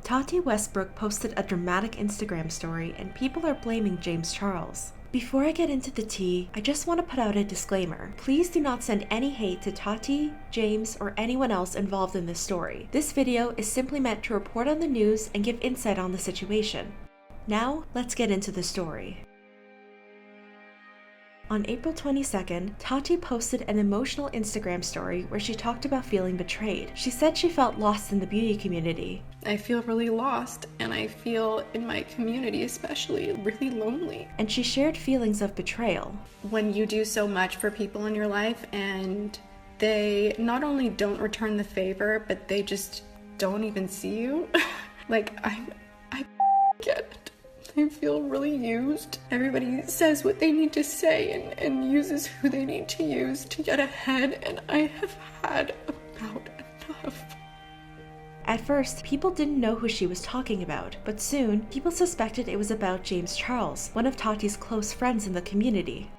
Tati Westbrook posted a dramatic Instagram story and people are blaming James Charles. Before I get into the tea, I just want to put out a disclaimer. Please do not send any hate to Tati, James, or anyone else involved in this story. This video is simply meant to report on the news and give insight on the situation. Now, let's get into the story. On April 22nd, Tati posted an emotional Instagram story where she talked about feeling betrayed. She said she felt lost in the beauty community. I feel really lost, and I feel in my community especially really lonely. And she shared feelings of betrayal. When you do so much for people in your life and they not only don't return the favor, but they just don't even see you, like I get it. I feel really used. Everybody says what they need to say and uses who they need to use to get ahead, and I have had about enough. At first, people didn't know who she was talking about, but soon, people suspected it was about James Charles, one of Tati's close friends in the community.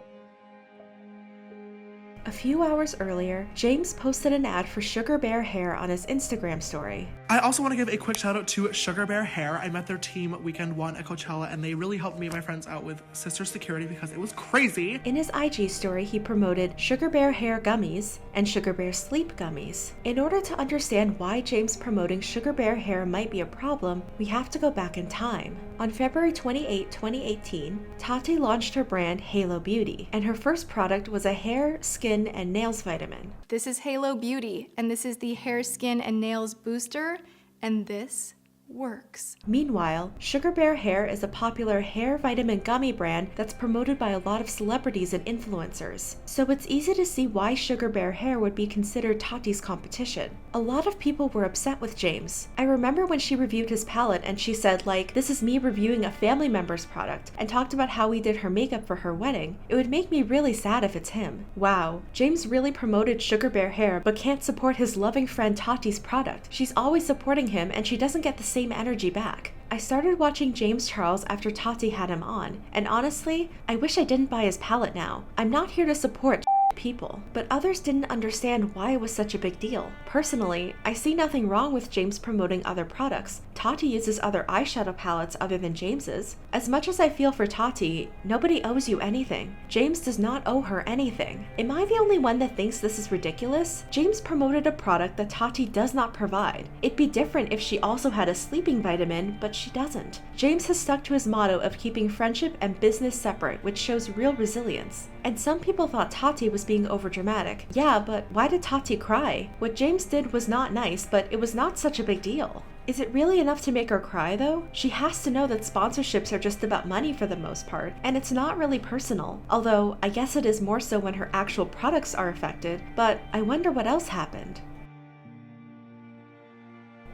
A few hours earlier, James posted an ad for SugarBearHair on his Instagram story. I also want to give a quick shout out to SugarBearHair. I met their team weekend 1 at Coachella and they really helped me and my friends out with sister security because it was crazy. In his IG story, he promoted SugarBearHair gummies and SugarBear Sleep gummies. In order to understand why James promoting SugarBearHair might be a problem, we have to go back in time. On February 28, 2018, Tati launched her brand Halo Beauty, and her first product was a hair, skin, and nails vitamin. This is Halo Beauty, and this is the hair, skin, and nails booster, and this works. Meanwhile, SugarBearHair is a popular hair vitamin gummy brand that's promoted by a lot of celebrities and influencers. So it's easy to see why SugarBearHair would be considered Tati's competition. A lot of people were upset with James. I remember when she reviewed his palette and she said, like, this is me reviewing a family member's product, and talked about how he did her makeup for her wedding. It would make me really sad if it's him. Wow, James really promoted SugarBearHair but can't support his loving friend Tati's product. She's always supporting him and she doesn't get the same energy back. I started watching James Charles after Tati had him on, and honestly, I wish I didn't buy his palette now. I'm not here to support people, but others didn't understand why it was such a big deal. Personally, I see nothing wrong with James promoting other products. Tati uses other eyeshadow palettes other than James's. As much as I feel for Tati, nobody owes you anything. James does not owe her anything. Am I the only one that thinks this is ridiculous? James promoted a product that Tati does not provide. It'd be different if she also had a sleeping vitamin, but she doesn't. James has stuck to his motto of keeping friendship and business separate, which shows real resilience. And some people thought Tati was being overdramatic. Yeah, but why did Tati cry? What James did was not nice, but it was not such a big deal. Is it really enough to make her cry though? She has to know that sponsorships are just about money for the most part, and it's not really personal. Although, I guess it is more so when her actual products are affected, but I wonder what else happened.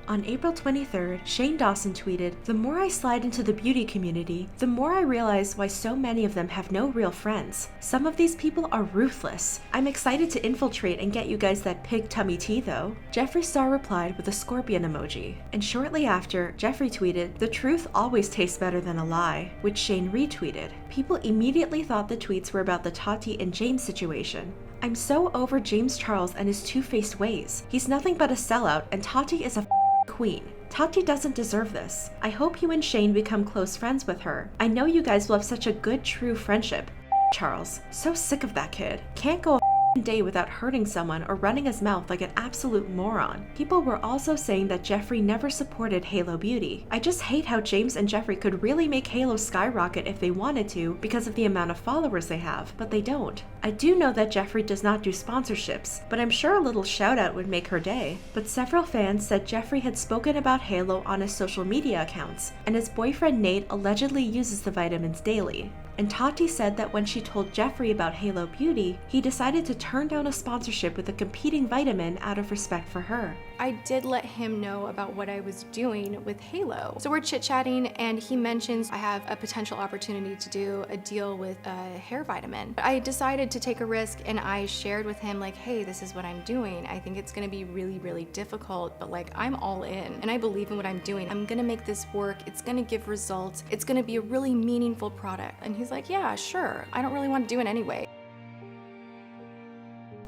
On April 23rd, Shane Dawson tweeted, "The more I slide into the beauty community, the more I realize why so many of them have no real friends. Some of these people are ruthless. I'm excited to infiltrate and get you guys that pig tummy tea though." Jeffree Star replied with a scorpion emoji. And shortly after, Jeffree tweeted, "The truth always tastes better than a lie," which Shane retweeted. People immediately thought the tweets were about the Tati and James situation. I'm so over James Charles and his two-faced ways. He's nothing but a sellout, and Tati is a queen. Tati doesn't deserve this. I hope you and Shane become close friends with her. I know you guys will have such a good, true friendship. Charles. So sick of that kid. Can't go a day without hurting someone or running his mouth like an absolute moron. People were also saying that Jeffree never supported Halo Beauty. I just hate how James and Jeffree could really make Halo skyrocket if they wanted to because of the amount of followers they have, but they don't. I do know that Jeffree does not do sponsorships, but I'm sure a little shout out would make her day. But several fans said Jeffree had spoken about Halo on his social media accounts, and his boyfriend Nate allegedly uses the vitamins daily. And Tati said that when she told Jeffree about Halo Beauty, he decided to turn down a sponsorship with a competing vitamin out of respect for her. I did let him know about what I was doing with Halo. So we're chit-chatting and he mentions I have a potential opportunity to do a deal with a hair vitamin. I decided to take a risk and I shared with him like, hey, this is what I'm doing. I think it's gonna be really, really difficult, but like I'm all in and I believe in what I'm doing. I'm gonna make this work. It's gonna give results. It's gonna be a really meaningful product. And he's like, yeah, sure. I don't really want to do it anyway.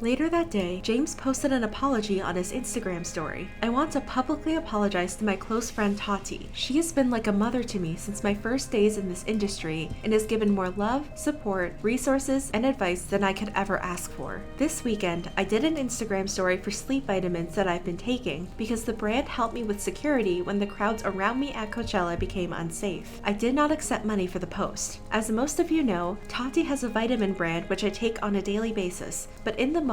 Later that day, James posted an apology on his Instagram story. I want to publicly apologize to my close friend Tati. She has been like a mother to me since my first days in this industry and has given more love, support, resources, and advice than I could ever ask for. This weekend, I did an Instagram story for sleep vitamins that I've been taking because the brand helped me with security when the crowds around me at Coachella became unsafe. I did not accept money for the post. As most of you know, Tati has a vitamin brand which I take on a daily basis, but in the moment,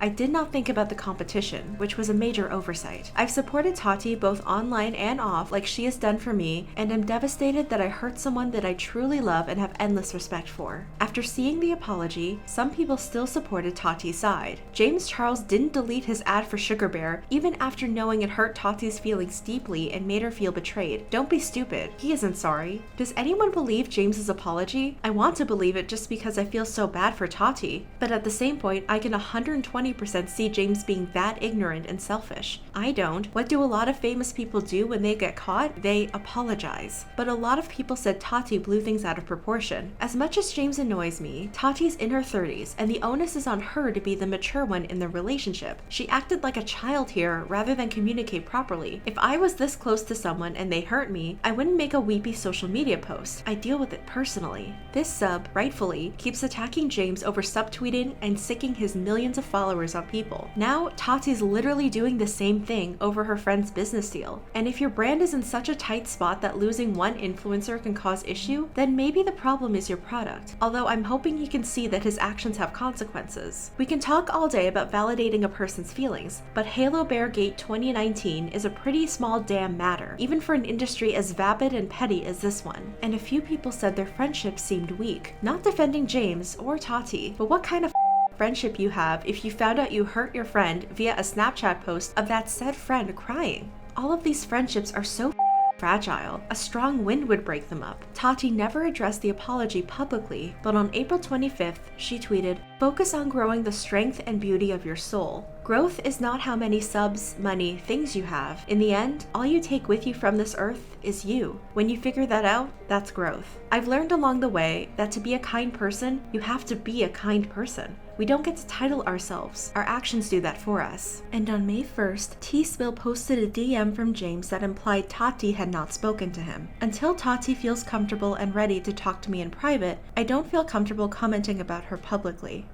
I did not think about the competition, which was a major oversight. I've supported Tati both online and off like she has done for me, and am devastated that I hurt someone that I truly love and have endless respect for. After seeing the apology, some people still supported Tati's side. James Charles didn't delete his ad for SugarBear even after knowing it hurt Tati's feelings deeply and made her feel betrayed. Don't be stupid. He isn't sorry. Does anyone believe James's apology? I want to believe it just because I feel so bad for Tati, but at the same point, I can 120% see James being that ignorant and selfish. I don't. What do a lot of famous people do when they get caught? They apologize. But a lot of people said Tati blew things out of proportion. As much as James annoys me, Tati's in her 30s, and the onus is on her to be the mature one in the relationship. She acted like a child here rather than communicate properly. If I was this close to someone and they hurt me, I wouldn't make a weepy social media post. I deal with it personally. This sub, rightfully, keeps attacking James over subtweeting and sicking his millions of followers on people. Now, Tati's literally doing the same thing over her friend's business deal. And if your brand is in such a tight spot that losing one influencer can cause issue, then maybe the problem is your product. Although I'm hoping he can see that his actions have consequences. We can talk all day about validating a person's feelings, but Halo Bear Gate 2019 is a pretty small damn matter, even for an industry as vapid and petty as this one. And a few people said their friendship seemed weak. Not defending James or Tati, but what kind of friendship you have if you found out you hurt your friend via a Snapchat post of that said friend crying? All of these friendships are so fragile. A strong wind would break them up. Tati never addressed the apology publicly, but on April 25th, she tweeted, "Focus on growing the strength and beauty of your soul. Growth is not how many subs, money, things you have. In the end, all you take with you from this earth is you. When you figure that out, that's growth. I've learned along the way that to be a kind person, you have to be a kind person. We don't get to title ourselves. Our actions do that for us." And on May 1st, T-Spill posted a DM from James that implied Tati had not spoken to him. Until Tati feels comfortable and ready to talk to me in private, I don't feel comfortable commenting about her publicly.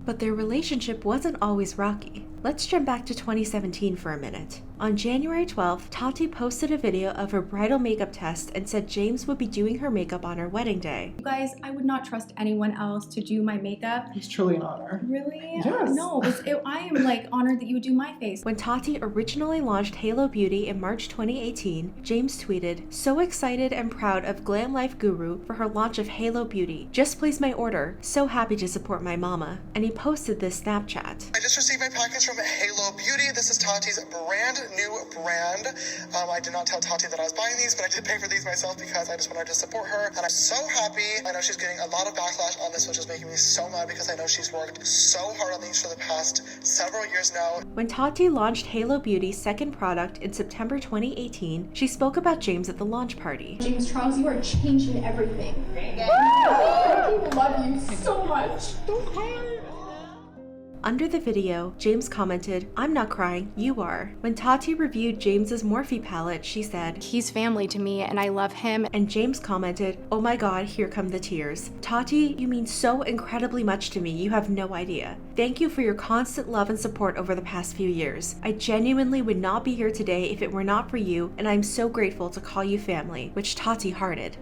But their relationship wasn't always rocky. Let's jump back to 2017 for a minute. On January 12th, Tati posted a video of her bridal makeup test and said James would be doing her makeup on her wedding day. You guys, I would not trust anyone else to do my makeup. It's truly an honor. Really? Yes. No, I am like honored that you would do my face. When Tati originally launched Halo Beauty in March 2018, James tweeted, "So excited and proud of Glam Life Guru for her launch of Halo Beauty. Just placed my order. So happy to support my mama." And he posted this Snapchat. I just received my package from Halo Beauty. This is Tati's brand new brand. I did not tell Tati that I was buying these, but I did pay for these myself because I just wanted to support her. And I'm so happy. I know she's getting a lot of backlash on this, which is making me so mad because I know she's worked so hard on these for the past several years now. When Tati launched Halo Beauty's second product in September 2018, she spoke about James at the launch party. James Charles, you are changing everything. I love you so much. Don't cry. Under the video, James commented, "I'm not crying, you are." When Tati reviewed James's Morphe palette, she said, He's family to me and I love him. and James commented, "Oh my god, here come the tears. Tati, you mean so incredibly much to me, you have no idea. Thank you for your constant love and support over the past few years. I genuinely would not be here today if it were not for you, and I'm so grateful to call you family," which Tati hearted.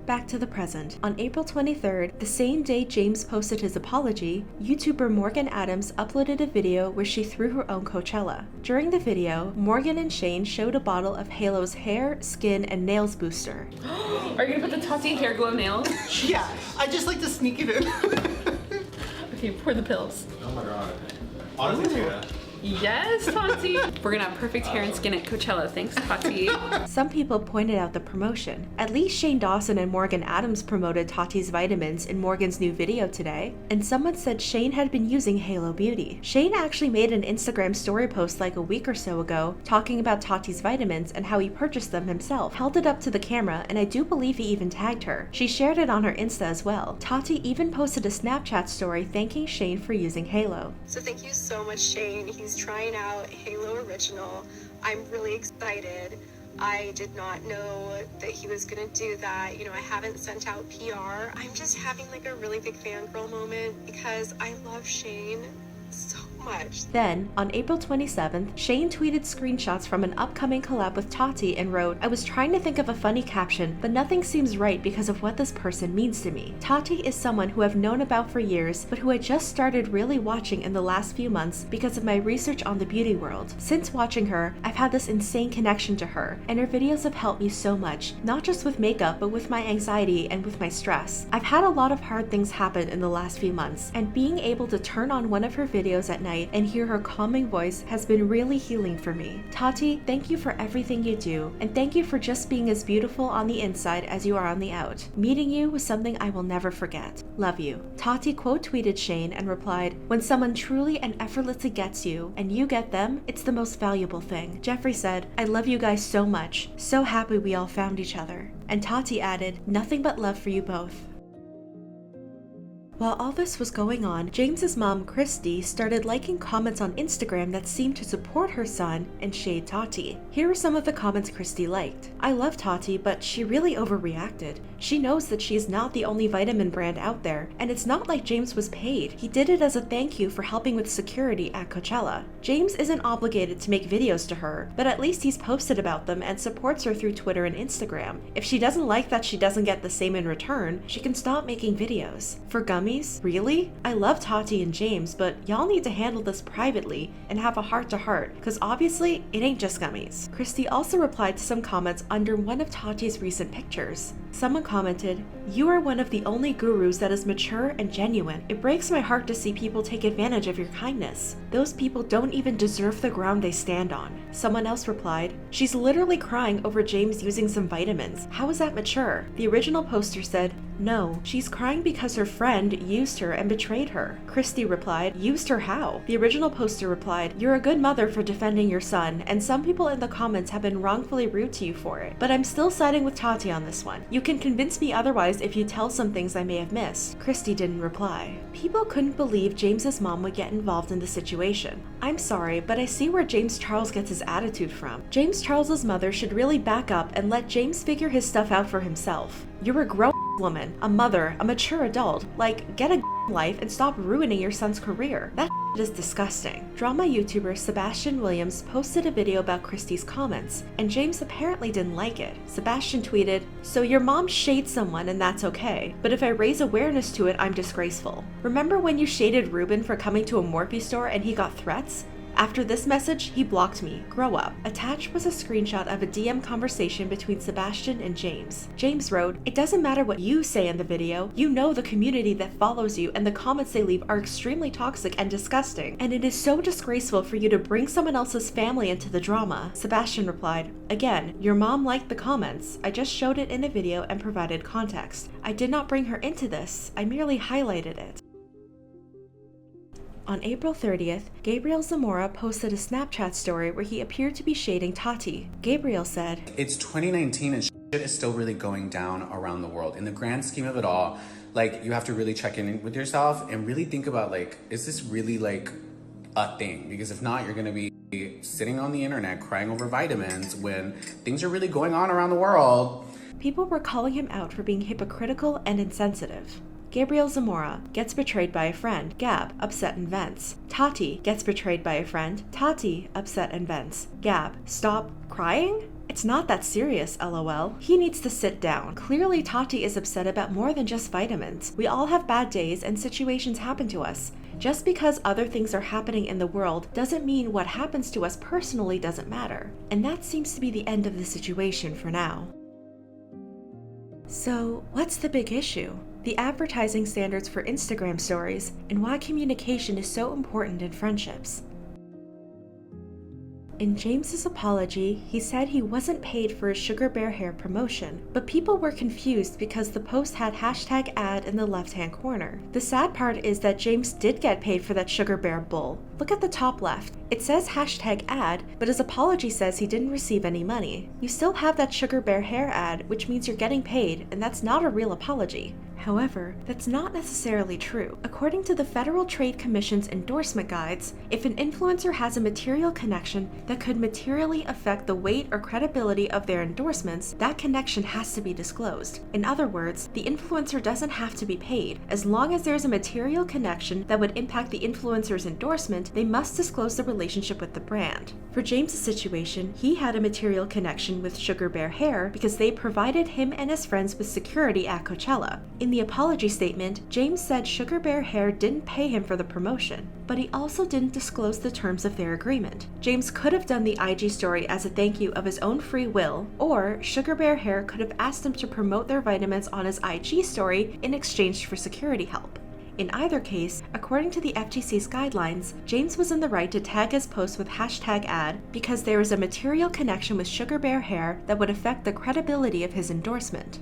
Back to the present. On April 23rd, the same day James posted his apology, YouTuber Morgan Adams uploaded a video where she threw her own Coachella. During the video, Morgan and Shane showed a bottle of Halo's hair, skin, and nails booster. Are you gonna put the Tati hair glow nails? Yeah, I just like to sneak it in. Okay, pour the pills. Oh my god. Honestly, Tina, Yes, Tati. We're gonna have perfect hair and skin at Coachella. Thanks, Tati. Some people pointed out the promotion. At least Shane Dawson and Morgan Adams promoted Tati's vitamins in Morgan's new video today, and someone said Shane had been using Halo Beauty. Shane actually made an Instagram story post like a week or so ago talking about Tati's vitamins and how he purchased them himself, held it up to the camera, and I do believe he even tagged her. She shared it on her Insta as well. Tati even posted a Snapchat story thanking Shane for using Halo. So thank you so much, Shane. He's trying out Halo Original. I'm really excited. I did not know that he was gonna do that. You know, I haven't sent out PR. I'm just having like a really big fangirl moment because I love Shane so much. Then, on April 27th, Shane tweeted screenshots from an upcoming collab with Tati and wrote, "I was trying to think of a funny caption, but nothing seems right because of what this person means to me. Tati is someone who I've known about for years, but who I just started really watching in the last few months because of my research on the beauty world. Since watching her, I've had this insane connection to her, and her videos have helped me so much, not just with makeup, but with my anxiety and with my stress. I've had a lot of hard things happen in the last few months, and being able to turn on one of her videos at night and hear her calming voice has been really healing for me. Tati, thank you for everything you do, and thank you for just being as beautiful on the inside as you are on the out. Meeting you was something I will never forget. Love you." Tati quote tweeted Shane and replied, "When someone truly and effortlessly gets you, and you get them, it's the most valuable thing." Jeffree said, "I love you guys so much. So happy we all found each other." And Tati added, "Nothing but love for you both." While all this was going on, James's mom, Christy, started liking comments on Instagram that seemed to support her son and shade Tati. Here are some of the comments Christy liked. "I love Tati, but she really overreacted. She knows that she is not the only vitamin brand out there, and it's not like James was paid. He did it as a thank you for helping with security at Coachella. James isn't obligated to make videos to her, but at least he's posted about them and supports her through Twitter and Instagram. If she doesn't like that she doesn't get the same in return, she can stop making videos. For gummies, really? I love Tati and James, but y'all need to handle this privately and have a heart-to-heart, because obviously it ain't just gummies." Christy also replied to some comments under one of Tati's recent pictures. Someone commented, "You are one of the only gurus that is mature and genuine. It breaks my heart to see people take advantage of your kindness. Those people don't even deserve the ground they stand on." Someone else replied, "She's literally crying over James using some vitamins. How is that mature?" The original poster said, "No, she's crying because her friend used her and betrayed her." Christy replied, "Used her how?" The original poster replied, "You're a good mother for defending your son, and some people in the comments have been wrongfully rude to you for it. But I'm still siding with Tati on this one. You can convince me otherwise if you tell some things I may have missed." Christy didn't reply. People couldn't believe James's mom would get involved in the situation. "I'm sorry, but I see where James Charles gets his attitude from. James Charles's mother should really back up and let James figure his stuff out for himself. You're a grown woman, a mother, a mature adult. Like, get a life and stop ruining your son's career. That is disgusting." Drama YouTuber Sebastian Williams posted a video about Christy's comments, and James apparently didn't like it. Sebastian tweeted, "So your mom shades someone and that's okay, but if I raise awareness to it, I'm disgraceful. Remember when you shaded Ruben for coming to a Morphe store and he got threats? After this message, he blocked me. Grow up." Attached was a screenshot of a DM conversation between Sebastian and James. James wrote, "It doesn't matter what you say in the video. You know the community that follows you and the comments they leave are extremely toxic and disgusting, and it is so disgraceful for you to bring someone else's family into the drama." Sebastian replied, "Again, your mom liked the comments. I just showed it in a video and provided context. I did not bring her into this. I merely highlighted it." On April 30th, Gabriel Zamora posted a Snapchat story where he appeared to be shading Tati. Gabriel said, "It's 2019 and shit is still really going down around the world. In the grand scheme of it all, like, you have to really check in with yourself and really think about, like, is this really, like, a thing? Because if not, you're gonna be sitting on the internet crying over vitamins when things are really going on around the world." People were calling him out for being hypocritical and insensitive. Gabriel Zamora gets betrayed by a friend. Gab, upset and vents. Tati gets betrayed by a friend. Tati, upset and vents. Gab, stop crying? It's not that serious, lol. He needs to sit down. Clearly Tati is upset about more than just vitamins. We all have bad days and situations happen to us. Just because other things are happening in the world doesn't mean what happens to us personally doesn't matter. And that seems to be the end of the situation for now. So, what's the big issue? The advertising standards for Instagram stories and why communication is so important in friendships. In James's apology, he said he wasn't paid for his SugarBearHair promotion, but people were confused because the post had #ad in the left-hand corner. The sad part is that James did get paid for that SugarBear bull. Look at the top left. It says #ad, but his apology says he didn't receive any money. You still have that SugarBearHair ad, which means you're getting paid, and that's not a real apology. However, that's not necessarily true. According to the Federal Trade Commission's endorsement guides, if an influencer has a material connection that could materially affect the weight or credibility of their endorsements, that connection has to be disclosed. In other words, the influencer doesn't have to be paid. As long as there's a material connection that would impact the influencer's endorsement, they must disclose the relationship with the brand. For James's situation, he had a material connection with SugarBearHair because they provided him and his friends with security at Coachella. In the apology statement, James said SugarBearHair didn't pay him for the promotion, but he also didn't disclose the terms of their agreement. James could have done the IG story as a thank you of his own free will, or SugarBearHair could have asked him to promote their vitamins on his IG story in exchange for security help. In either case, according to the FTC's guidelines, James was in the right to tag his post with #ad because there is a material connection with SugarBearHair that would affect the credibility of his endorsement.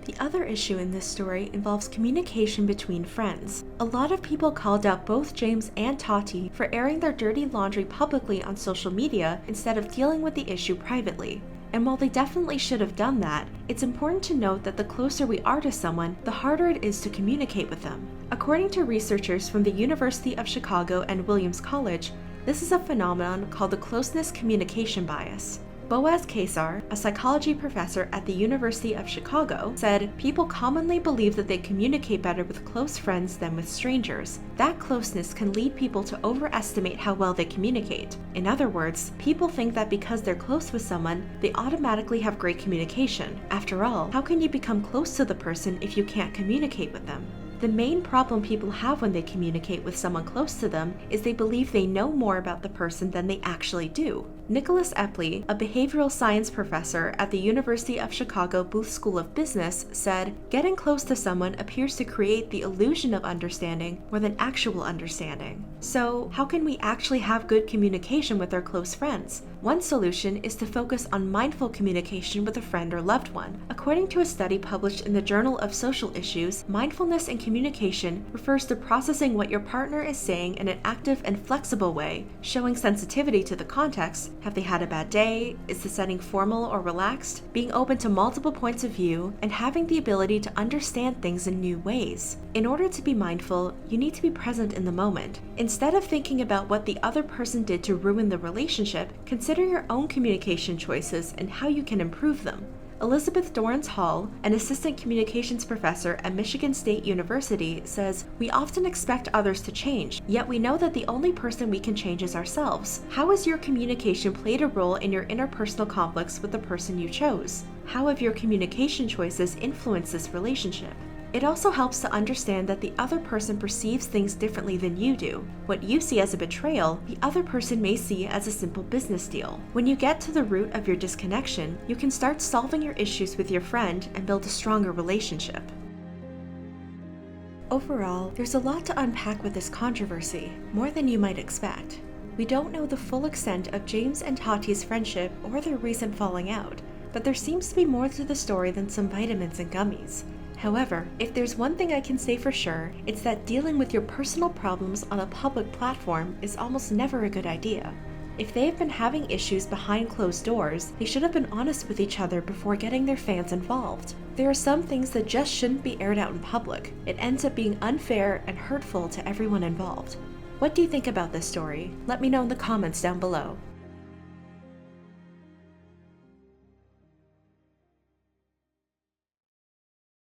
The other issue in this story involves communication between friends. A lot of people called out both James and Tati for airing their dirty laundry publicly on social media instead of dealing with the issue privately. And while they definitely should have done that, it's important to note that the closer we are to someone, the harder it is to communicate with them. According to researchers from the University of Chicago and Williams College, this is a phenomenon called the closeness communication bias. Boaz Kesar, a psychology professor at the University of Chicago, said people commonly believe that they communicate better with close friends than with strangers. That closeness can lead people to overestimate how well they communicate. In other words, people think that because they're close with someone, they automatically have great communication. After all, how can you become close to the person if you can't communicate with them? The main problem people have when they communicate with someone close to them is they believe they know more about the person than they actually do. Nicholas Epley, a behavioral science professor at the University of Chicago Booth School of Business, said, "Getting close to someone appears to create the illusion of understanding more than actual understanding." So, how can we actually have good communication with our close friends? One solution is to focus on mindful communication with a friend or loved one. According to a study published in the Journal of Social Issues, mindfulness in communication refers to processing what your partner is saying in an active and flexible way, showing sensitivity to the context. Have they had a bad day? Is the setting formal or relaxed? Being open to multiple points of view, and having the ability to understand things in new ways. In order to be mindful, you need to be present in the moment. Instead of thinking about what the other person did to ruin the relationship, consider your own communication choices and how you can improve them. Elizabeth Dorrance Hall, an assistant communications professor at Michigan State University, says, "We often expect others to change, yet we know that the only person we can change is ourselves. How has your communication played a role in your interpersonal conflicts with the person you chose? How have your communication choices influenced this relationship?" It also helps to understand that the other person perceives things differently than you do. What you see as a betrayal, the other person may see as a simple business deal. When you get to the root of your disconnection, you can start solving your issues with your friend and build a stronger relationship. Overall, there's a lot to unpack with this controversy, more than you might expect. We don't know the full extent of James and Tati's friendship or their recent falling out, but there seems to be more to the story than some vitamins and gummies. However, if there's one thing I can say for sure, it's that dealing with your personal problems on a public platform is almost never a good idea. If they've been having issues behind closed doors, they should have been honest with each other before getting their fans involved. There are some things that just shouldn't be aired out in public. It ends up being unfair and hurtful to everyone involved. What do you think about this story? Let me know in the comments down below.